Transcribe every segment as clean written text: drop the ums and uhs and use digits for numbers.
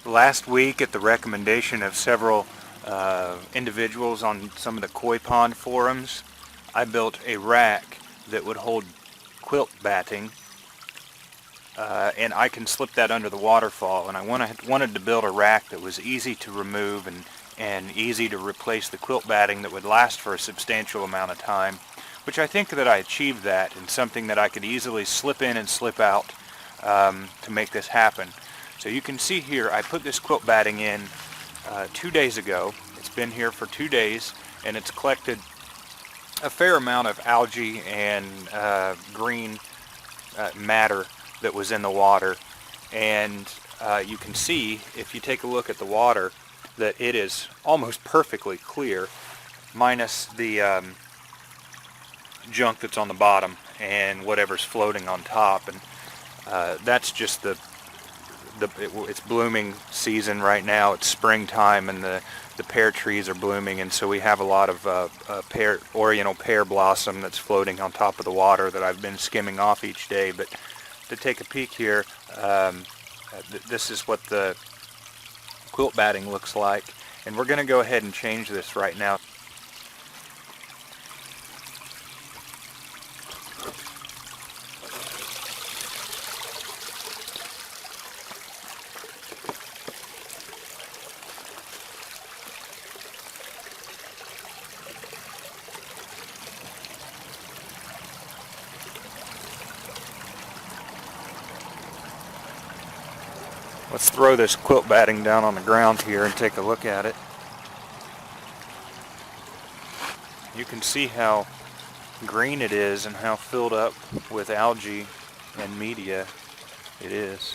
Last week, at the recommendation of several individuals on some of the koi pond forums, I built a rack that would hold quilt batting, and I can slip that under the waterfall. And I wanted to build a rack that was easy to remove and easy to replace the quilt batting that would last for a substantial amount of time, which I think that I achieved that, and something that I could easily slip in and slip out to make this happen. So you can see here, I put this quilt batting in 2 days ago. It's been here for 2 days, and it's collected a fair amount of algae and green matter that was in the water. And you can see, if you take a look at the water, that it is almost perfectly clear, minus the junk that's on the bottom and whatever's floating on top. And that's just it's blooming season right now. It's springtime, and the pear trees are blooming, and so we have a lot of oriental pear blossom that's floating on top of the water that I've been skimming off each day. But to take a peek here, this is what the quilt batting looks like, and we're going to go ahead and change this right now. Let's throw this quilt batting down on the ground here and take a look at it. You can see how green it is and how filled up with algae and media it is.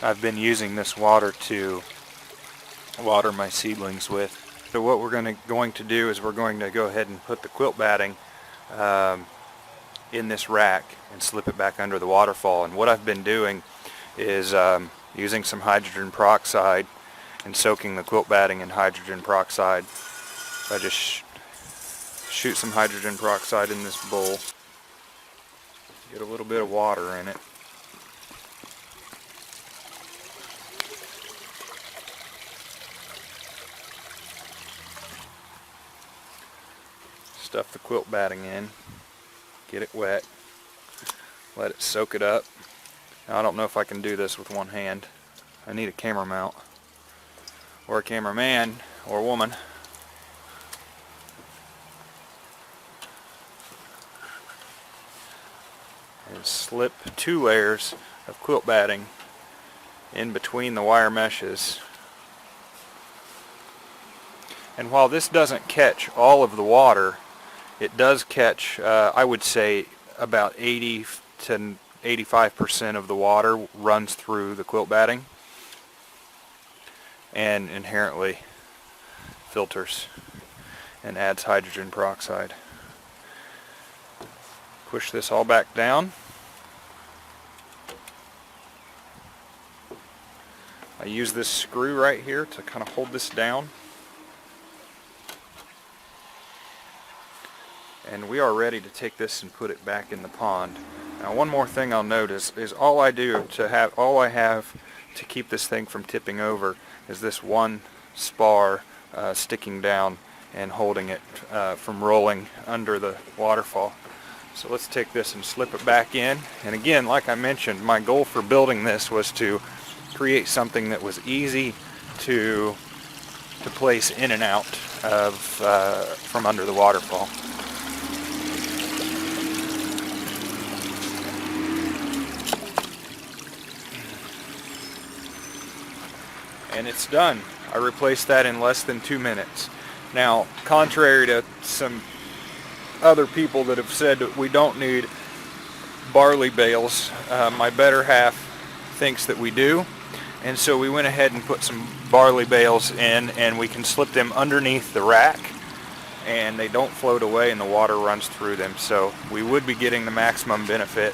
I've been using this water to water my seedlings with. So what we're going to do is we're going to go ahead and put the quilt batting in this rack and slip it back under the waterfall. And what I've been doing is using some hydrogen peroxide and soaking the quilt batting in hydrogen peroxide. I just shoot some hydrogen peroxide in this bowl, get a little bit of water in it, stuff the quilt batting in, get it wet, let it soak it up. Now, I don't know if I can do this with one hand. I need a camera mount, or a cameraman, or a woman. And slip 2 layers of quilt batting in between the wire meshes. And while this doesn't catch all of the water, it does catch, I would say, about 80 to 85% of the water runs through the quilt batting and inherently filters and adds hydrogen peroxide. Push this all back down. I use this screw right here to kind of hold this down. And we are ready to take this and put it back in the pond. Now, one more thing I'll note is all I have to keep this thing from tipping over is this one spar sticking down and holding it from rolling under the waterfall. So let's take this and slip it back in. And again, like I mentioned, my goal for building this was to create something that was easy to place in and out of from under the waterfall. And it's done. I replaced that in less than 2 minutes. Now, contrary to some other people that have said that we don't need barley bales, my better half thinks that we do. And so we went ahead and put some barley bales in, and we can slip them underneath the rack, and they don't float away and the water runs through them. So we would be getting the maximum benefit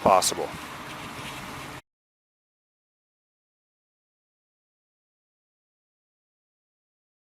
possible.